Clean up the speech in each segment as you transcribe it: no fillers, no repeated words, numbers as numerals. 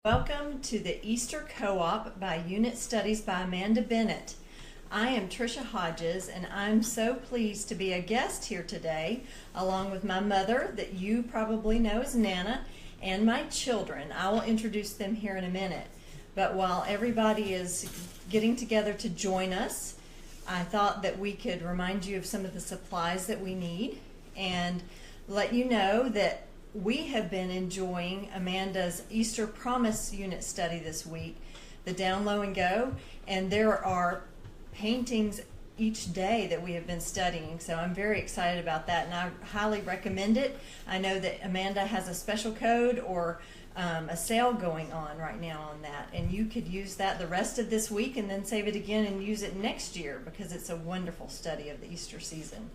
Welcome to the Easter Co-op by Unit Studies by Amanda Bennett. I am Tricia Hodges, and I'm so pleased to be a guest here today, along with my mother, that you probably know as Nana, and my children. I will introduce them here in a minute. But while everybody is getting together to join us, I thought that we could remind you of some of the supplies that we need and let you know that we have been enjoying Amanda's Easter Promise unit study this week, the Down Low and Go, and there are paintings each day that we have been studying, so I'm very excited about that, and I highly recommend it. I know that Amanda has a special code or a sale going on right now on that, and you could use that the rest of this week and then save it again and use it next year because it's a wonderful study of the Easter season.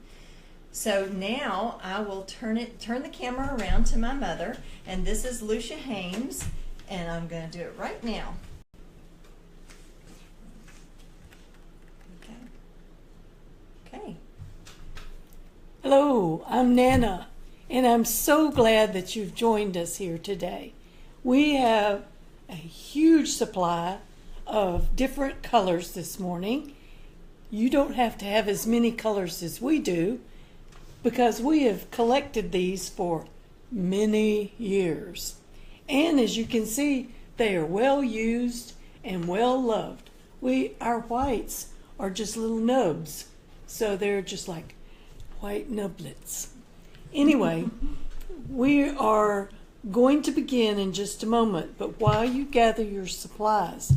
So now I will turn the camera around to my mother, and this is Lucia Hames, and I'm going to do it right now. Okay. Hello, I'm Nana, and I'm so glad that you've joined us here today. We have a huge supply of different colors this morning. You don't have to have as many colors as we do, because we have collected these for many years. And as you can see, they are well used and well loved. Our whites are just little nubs, so they're just like white nublets. Anyway, we are going to begin in just a moment, but while you gather your supplies,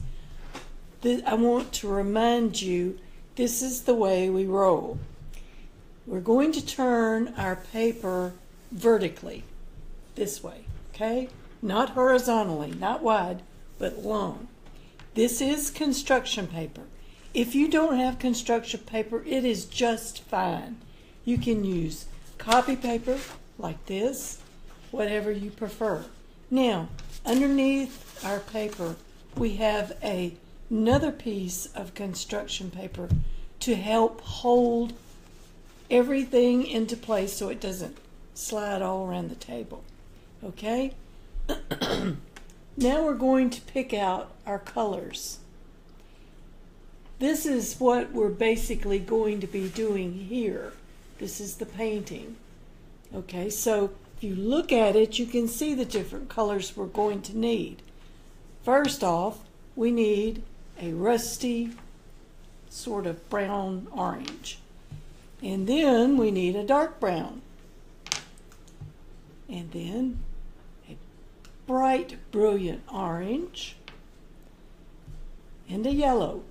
I want to remind you this is the way we roll. We're going to turn our paper vertically, this way, okay? Not horizontally, not wide, but long. This is construction paper. If you don't have construction paper, it is just fine. You can use copy paper like this, whatever you prefer. Now, underneath our paper, we have another piece of construction paper to help hold everything into place so it doesn't slide all around the table. Okay? Now we're going to pick out our colors. This is what we're basically going to be doing here. This is the painting. Okay, so if you look at it, you can see the different colors we're going to need. First off, we need a rusty sort of brown orange. And then we need a dark brown. And then a bright, brilliant orange. And a yellow.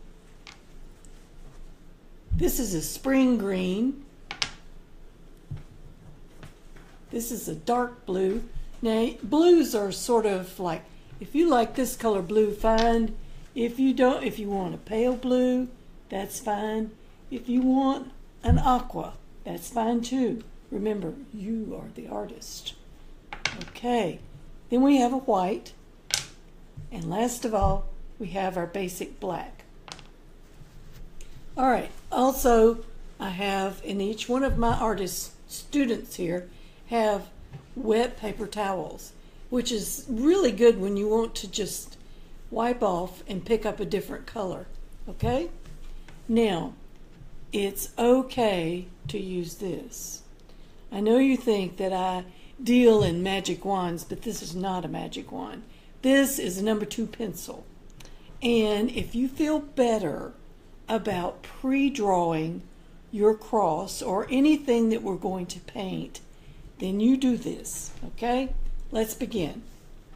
This is a spring green. This is a dark blue. Now, blues are sort of like, if you like this color blue, fine. If you don't, if you want a pale blue, that's fine. If you want an aqua, that's fine too. Remember, you are the artist. Okay, then we have a white, and last of all, we have our basic black. All right, also, I have in each one of my artist students here have wet paper towels, which is really good when you want to just wipe off and pick up a different color. Okay, now it's okay to use this. I know you think that I deal in magic wands, but this is not a magic wand. This is a number 2 pencil. And if you feel better about pre-drawing your cross or anything that we're going to paint, then you do this, okay? Let's begin.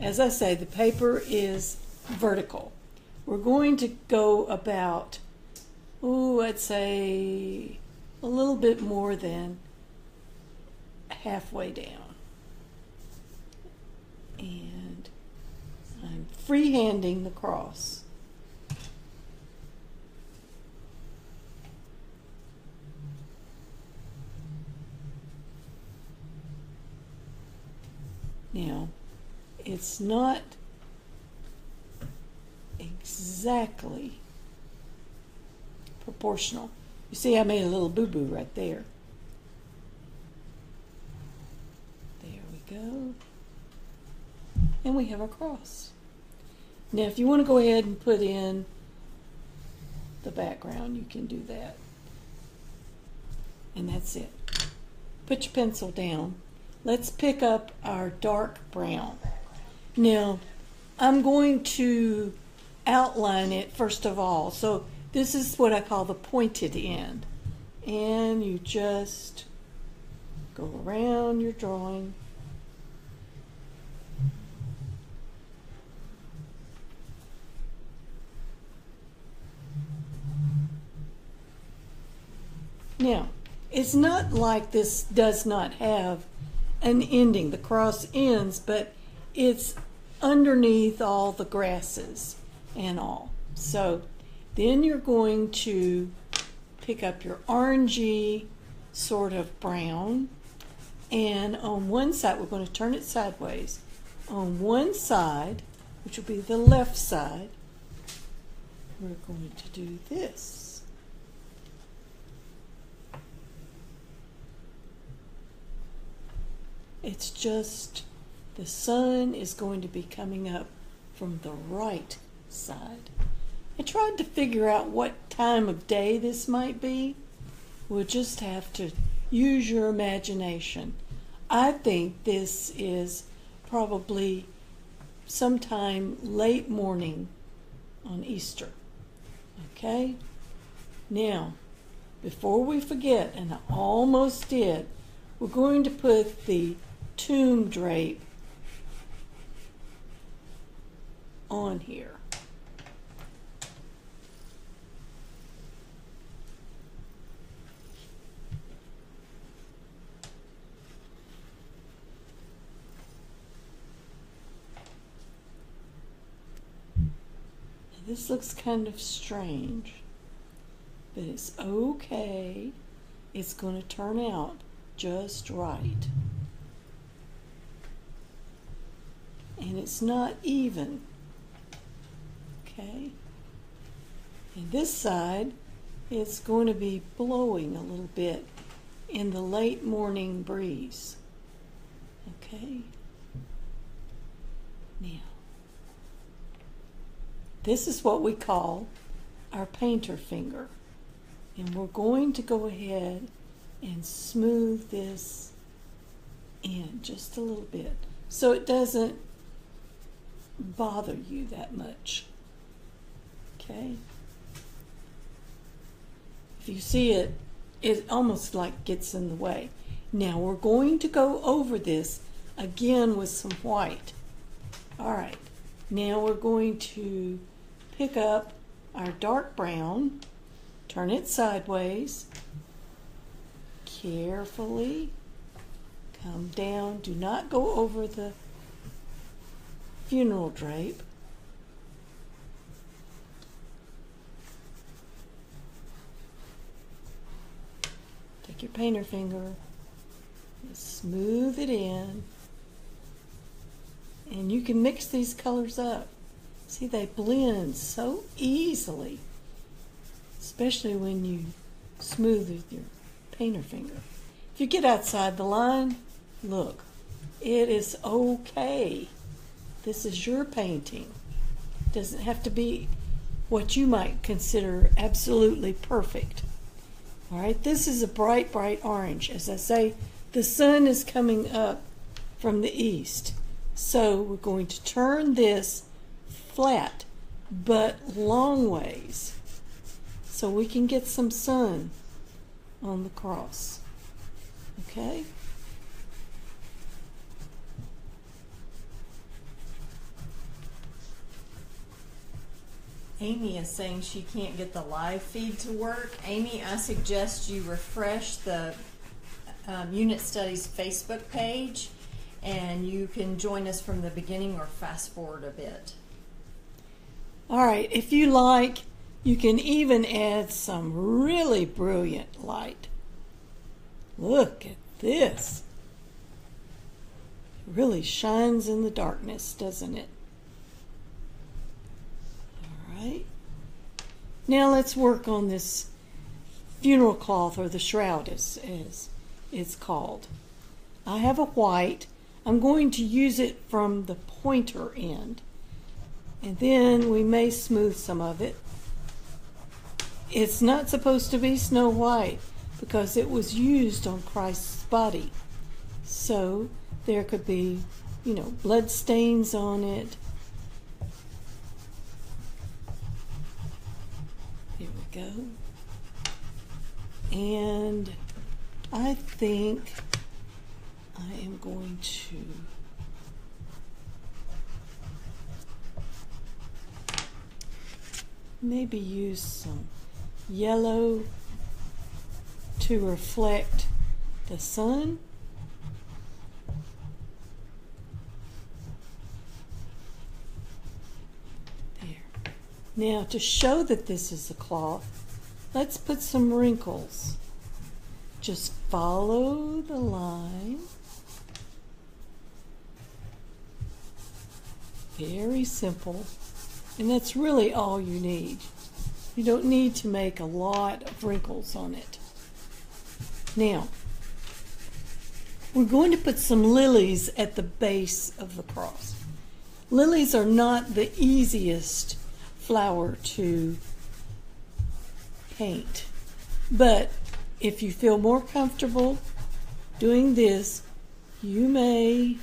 As I say, the paper is vertical. We're going to go about, I'd say a little bit more than halfway down. And I'm freehanding the cross. Now, it's not exactly proportional. You see, I made a little boo-boo right there. There we go. And we have a cross. Now, if you want to go ahead and put in the background, you can do that. And that's it. Put your pencil down. Let's pick up our dark brown. Now, I'm going to outline it first of all. So this is what I call the pointed end. And you just go around your drawing. Now, it's not like this does not have an ending, the cross ends, but it's underneath all the grasses and all. So then you're going to pick up your orangey sort of brown, and on one side, we're going to turn it sideways. On one side, which will be the left side, we're going to do this. It's just the sun is going to be coming up from the right side. I tried to figure out what time of day this might be. We'll just have to use your imagination. I think this is probably sometime late morning on Easter. Okay? Now, before we forget, and I almost did, we're going to put the tomb drape on here. Now, this looks kind of strange, but it's okay. It's going to turn out just right. And it's not even. Okay? And this side, it's going to be blowing a little bit in the late morning breeze. Okay? Now, this is what we call our painter finger. And we're going to go ahead and smooth this in just a little bit so it doesn't bother you that much. Okay? If you see it, it almost like gets in the way. Now we're going to go over this again with some white. Alright, now we're going to pick up our dark brown, turn it sideways, carefully come down. Do not go over the funeral drape. Take your painter finger and smooth it in. And you can mix these colors up. See, they blend so easily, especially when you smooth with your painter finger. If you get outside the line, look, it is okay. This is your painting. It doesn't have to be what you might consider absolutely perfect. All right, this is a bright, bright orange. As I say, the sun is coming up from the east. So we're going to turn this flat, but long ways, so we can get some sun on the cross. Okay? Amy is saying she can't get the live feed to work. Amy, I suggest you refresh the Unit Studies Facebook page, and you can join us from the beginning or fast forward a bit. All right, if you like, you can even add some really brilliant light. Look at this. It really shines in the darkness, doesn't it? All right. Now let's work on this funeral cloth, or the shroud as it's called. I have a white. I'm going to use it from the pointer end. And then we may smooth some of it. It's not supposed to be Snow White because it was used on Christ's body. So there could be, blood stains on it. There we go. And I think I am going to maybe use some yellow to reflect the sun. There. Now, to show that this is a cloth, let's put some wrinkles. Just follow the line. Very simple. And that's really all you need. You don't need to make a lot of wrinkles on it. Now, we're going to put some lilies at the base of the cross. Lilies are not the easiest flower to paint, but if you feel more comfortable doing this, you may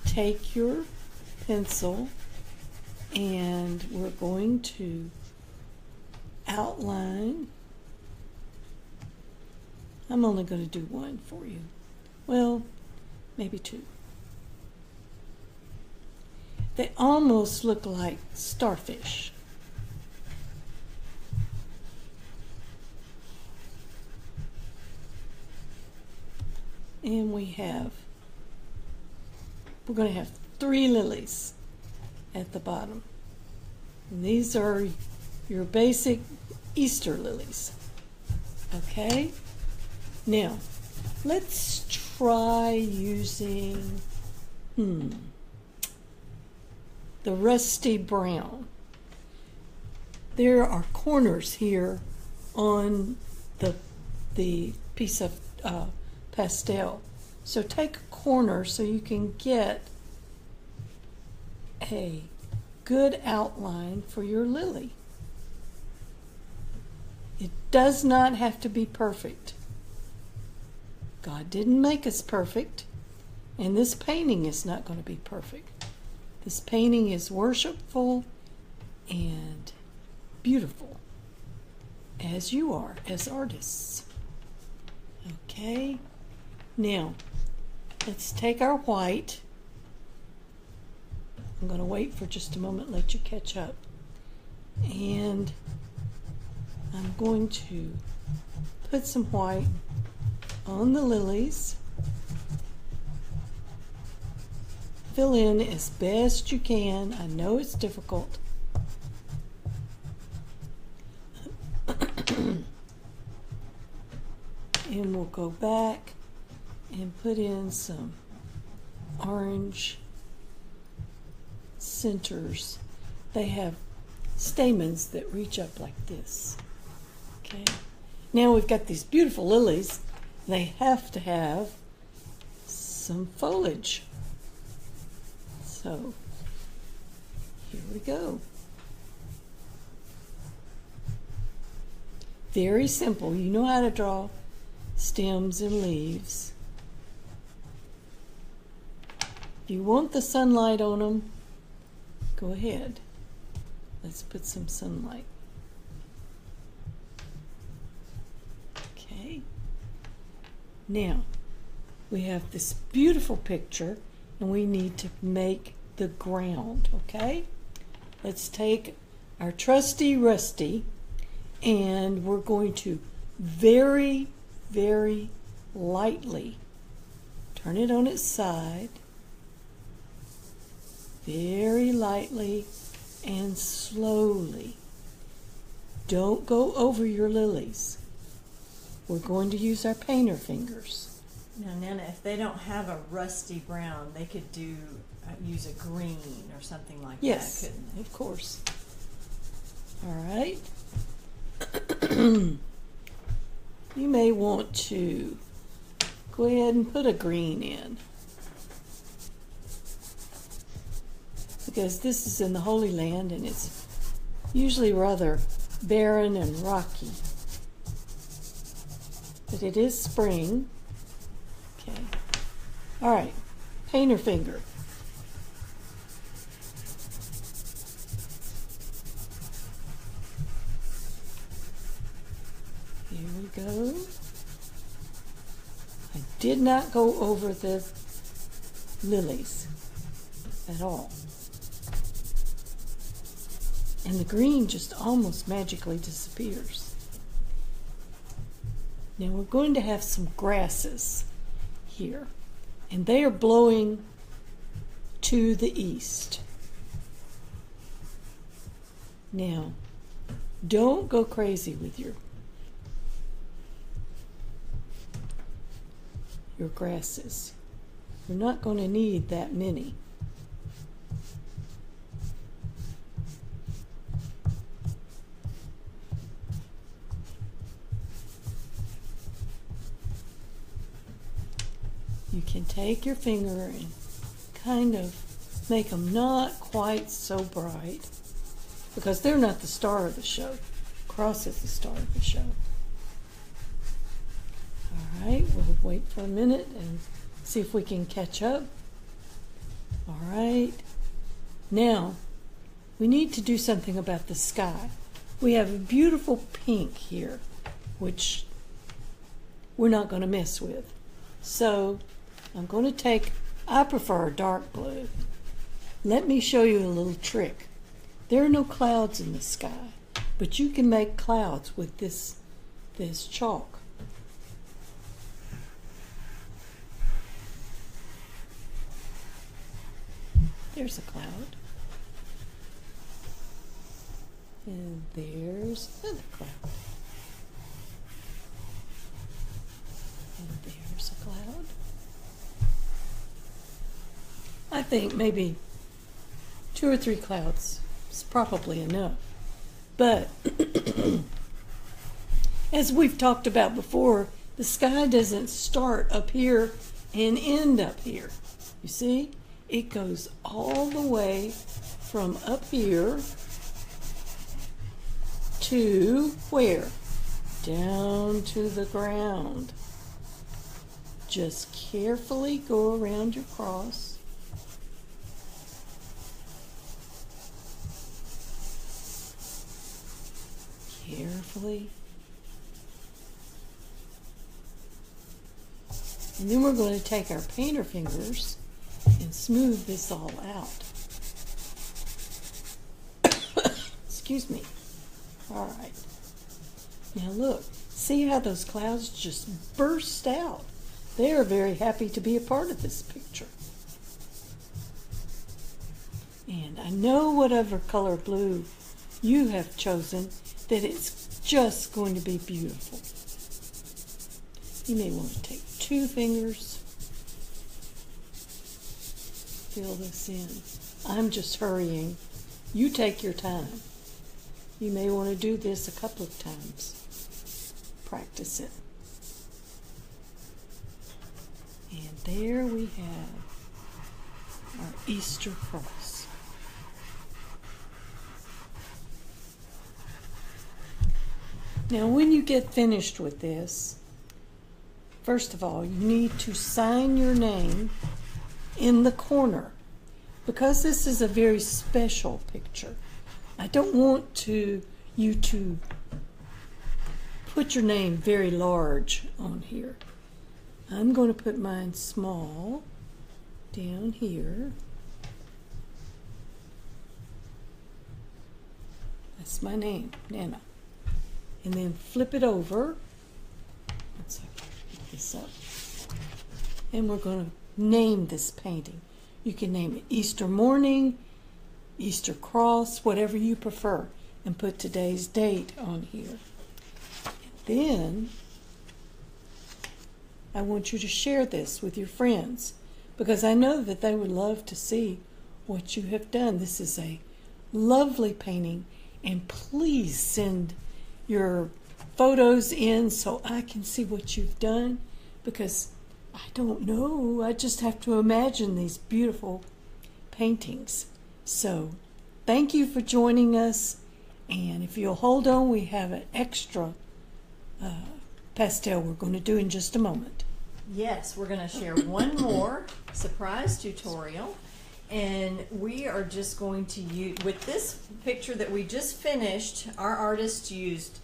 take your pencil and we're going to outline. I'm only going to do one for you. Well, maybe two. They almost look like starfish. And we're going to have 3 lilies at the bottom. And these are your basic Easter lilies. Okay? Now, let's try using the rusty brown. There are corners here on the piece of pastel. So take a corner so you can get a good outline for your lily. It does not have to be perfect. God didn't make us perfect, and this painting is not going to be perfect. This painting is worshipful and beautiful, as you are as artists. Okay, now let's take our white. I'm going to wait for just a moment, let you catch up. And I'm going to put some white on the lilies. Fill in as best you can. I know it's difficult. And we'll go back and put in some orange centers. They have stamens that reach up like this. Okay. Now we've got these beautiful lilies. They have to have some foliage. So here we go. Very simple. You know how to draw stems and leaves. If you want the sunlight on them, go ahead. Let's put some sunlight. Okay. Now, we have this beautiful picture, and we need to make the ground, okay? Let's take our trusty Rusty, and we're going to very, very lightly turn it on its side, very lightly and slowly. Don't go over your lilies. We're going to use our painter fingers. Now, Nana, if they don't have a rusty brown, they could use a green or something like yes, that, couldn't they? Of course. All right. You may want to go ahead and put a green in. because this is in the Holy Land and it's usually rather barren and rocky. But it is spring. Okay. All right. Painter finger. Here we go. I did not go over the lilies at all. And the green just almost magically disappears. Now we're going to have some grasses here, and they are blowing to the east. Now, don't go crazy with your grasses. You're not going to need that many. You can take your finger and kind of make them not quite so bright, because they're not the star of the show. Cross is the star of the show. All right, we'll wait for a minute and see if we can catch up. All right. Now, we need to do something about the sky. We have a beautiful pink here, which we're not going to mess with. So, I'm going to take, I prefer a dark blue. Let me show you a little trick. There are no clouds in the sky, but you can make clouds with this chalk. There's a cloud. And there's another cloud. And there's a cloud. I think maybe 2 or 3 clouds is probably enough. But as we've talked about before, the sky doesn't start up here and end up here. You see? It goes all the way from up here to where? Down to the ground. Just carefully go around your cross. Carefully. And then we're going to take our painter fingers and smooth this all out. Excuse me. All right. Now look, see how those clouds just burst out? They are very happy to be a part of this picture. And I know whatever color blue you have chosen, that it's just going to be beautiful. You may want to take 2 fingers. Fill this in. I'm just hurrying. You take your time. You may want to do this a couple of times. Practice it. And there we have our Easter cross. Now when you get finished with this, first of all, you need to sign your name in the corner, because this is a very special picture. I don't want you to put your name very large on here. I'm going to put mine small down here. That's my name, Nana. And then flip it over. Let's pick this up. And we're going to name this painting. You can name it Easter morning, Easter cross, whatever you prefer, and put today's date on here. And then I want you to share this with your friends, because I know that they would love to see what you have done. This is a lovely painting, and please send your photos in so I can see what you've done, because I don't know. I just have to imagine these beautiful paintings. So thank you for joining us. And if you'll hold on, we have an extra pastel we're going to do in just a moment. Yes, we're going to share one more surprise tutorial, and we are just going to use, with this picture that we just finished, our artist used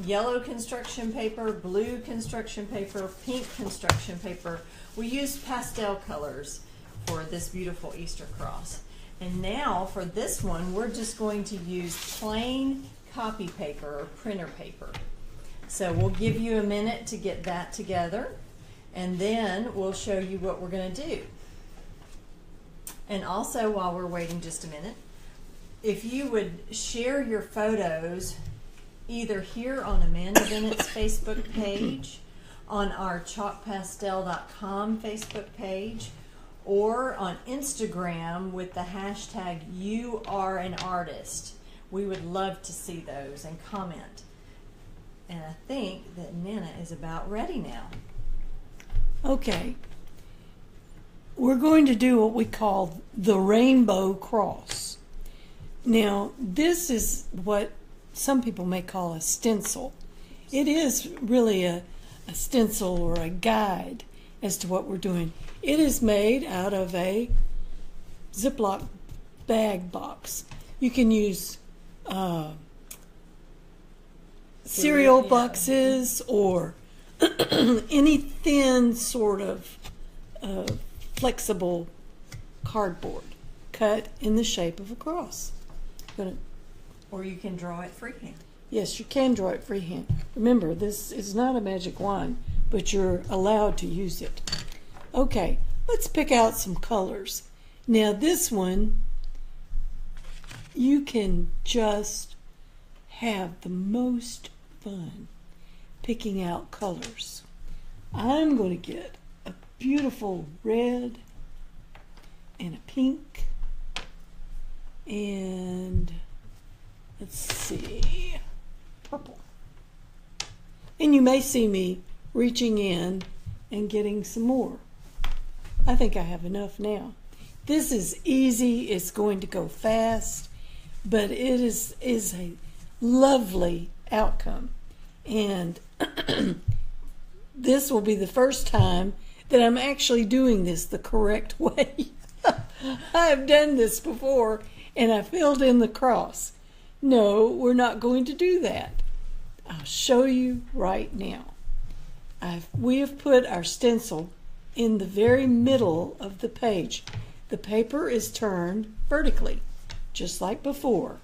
yellow construction paper, blue construction paper, pink construction paper. We used pastel colors for this beautiful Easter cross. And now for this one, we're just going to use plain copy paper or printer paper. So we'll give you a minute to get that together, and then we'll show you what we're going to do. And also, while we're waiting just a minute, if you would share your photos either here on Amanda Bennett's Facebook page, on our chalkpastel.com Facebook page, or on Instagram with the hashtag #YouAreAnArtist. We would love to see those and comment. And I think that Nana is about ready now. Okay. We're going to do what we call the rainbow cross. Now, this is what some people may call a stencil. It is really a stencil or a guide as to what we're doing. It is made out of a Ziploc bag box. You can use cereal boxes or any thin sort of flexible cardboard cut in the shape of a cross. Or you can draw it freehand. Yes, you can draw it freehand. Remember, this is not a magic wand, but you're allowed to use it. Okay, let's pick out some colors. Now this one, you can just have the most fun picking out colors. I'm going to get a beautiful red and a pink, and let's see, purple. And you may see me reaching in and getting some more. I think I have enough now. This is easy. It's going to go fast, but it is a lovely outcome. And this will be the first time that I'm actually doing this the correct way. I have done this before, and I filled in the cross. No, we're not going to do that. I'll show you right now. We have put our stencil in the very middle of the page. The paper is turned vertically, just like before.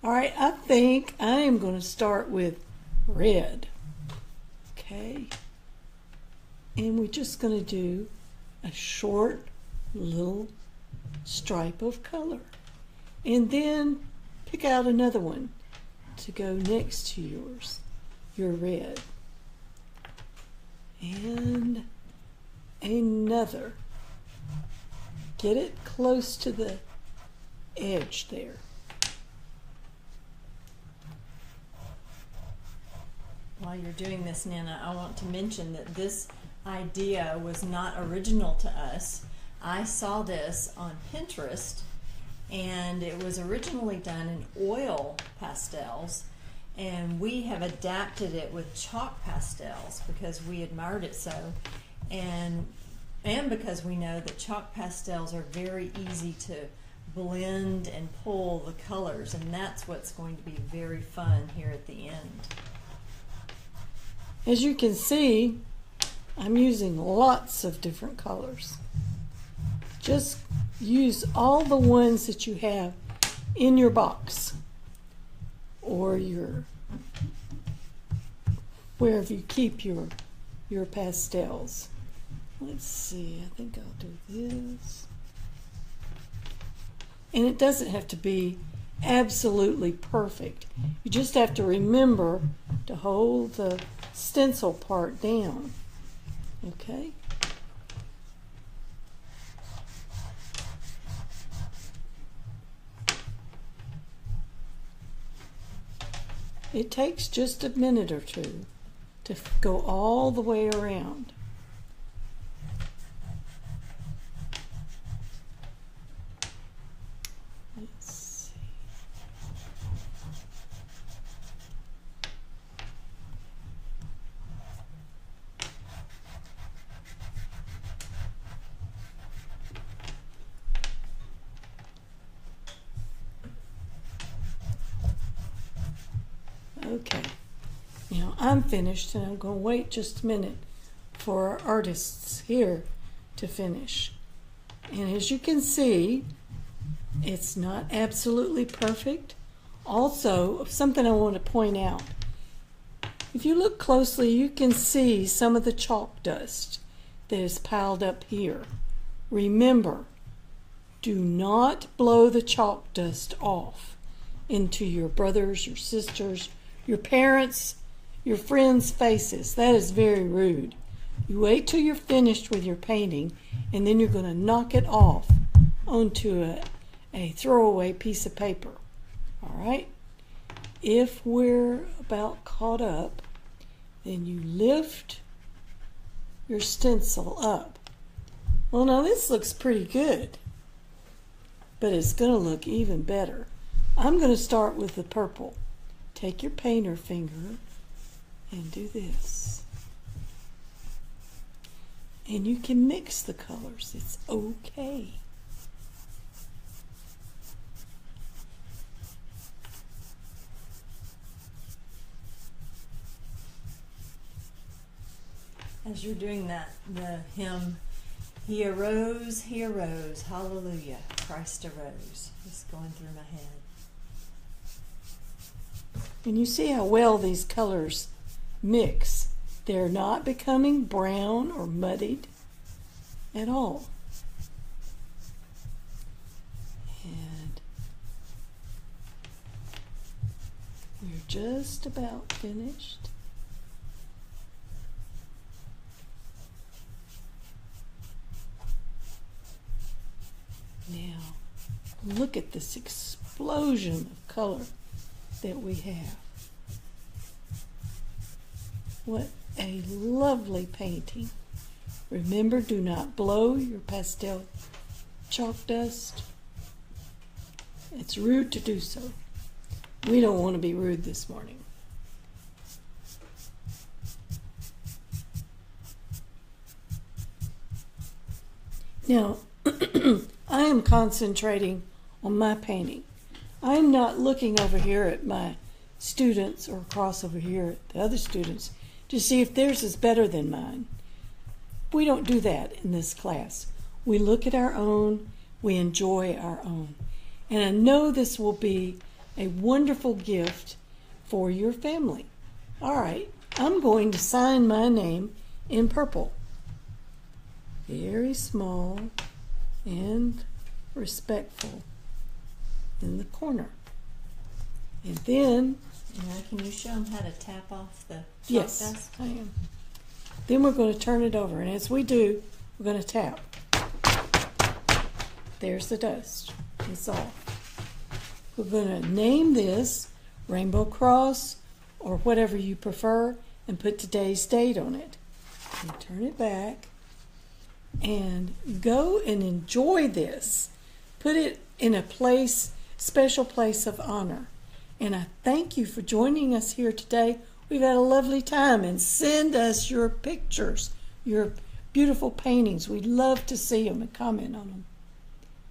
All right, I think I am going to start with red. Okay. And we're just going to do a short little stripe of color. And then pick out another one to go next to yours, your red. And another. Get it close to the edge there. While you're doing this, Nana, I want to mention that this idea was not original to us. I saw this on Pinterest, and it was originally done in oil pastels, and we have adapted it with chalk pastels because we admired it so, and because we know that chalk pastels are very easy to blend and pull the colors, and that's what's going to be very fun here at the end. As you can see, I'm using lots of different colors. Just use all the ones that you have in your box or wherever you keep your pastels. Let's see, I think I'll do this. And it doesn't have to be absolutely perfect. You just have to remember to hold the stencil part down. Okay? It takes just a minute or two to go all the way around. Okay. Now I'm finished, and I'm going to wait just a minute for our artists here to finish. And as you can see, it's not absolutely perfect. Also, something I want to point out. If you look closely, you can see some of the chalk dust that is piled up here. Remember, do not blow the chalk dust off into your brothers, your sisters, your parents, your friends' faces. That is very rude. You wait till you're finished with your painting, and then you're going to knock it off onto a throwaway piece of paper. All right? If we're about caught up, then you lift your stencil up. Well, now this looks pretty good, but it's going to look even better. I'm going to start with the purple. Take your painter finger and do this. And you can mix the colors. It's okay. As you're doing that, the hymn, He arose, hallelujah, Christ arose, is going through my head. And you see how well these colors mix. They're not becoming brown or muddied at all. And we're just about finished. Now, look at this explosion of color that we have. What a lovely painting. Remember, do not blow your pastel chalk dust. It's rude to do so. We don't want to be rude this morning. Now, I am concentrating on my painting. I am not looking over here at my students or across over here at the other students to see if theirs is better than mine. We don't do that in this class. We look at our own, we enjoy our own. And I know this will be a wonderful gift for your family. All right, I'm going to sign my name in purple. Very small and respectful in the corner. And then, can you show them how to tap off the chalk yes, dust? I am. Then we're going to turn it over, and as we do, we're going to tap. There's the dust. It's off. We're going to name this Rainbow Cross or whatever you prefer and put today's date on it. And turn it back and go and enjoy this. Put it in a place, special place of honor. And I thank you for joining us here today. We've had a lovely time, and send us your pictures, your beautiful paintings. We'd love to see them and comment on them.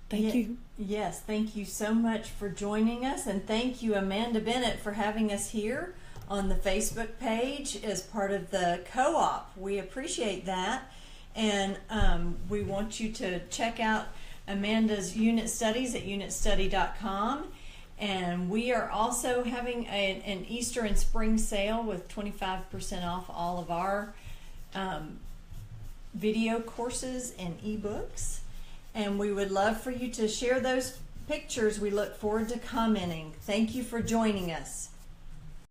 Thank you. Yes, thank you so much for joining us, and thank you, Amanda Bennett, for having us here on the Facebook page as part of the co-op. We appreciate that, and we want you to check out Amanda's unit studies at unitstudy.com. And we are also having an Easter and spring sale with 25% off all of our video courses and ebooks. And we would love for you to share those pictures. We look forward to commenting. Thank you for joining us.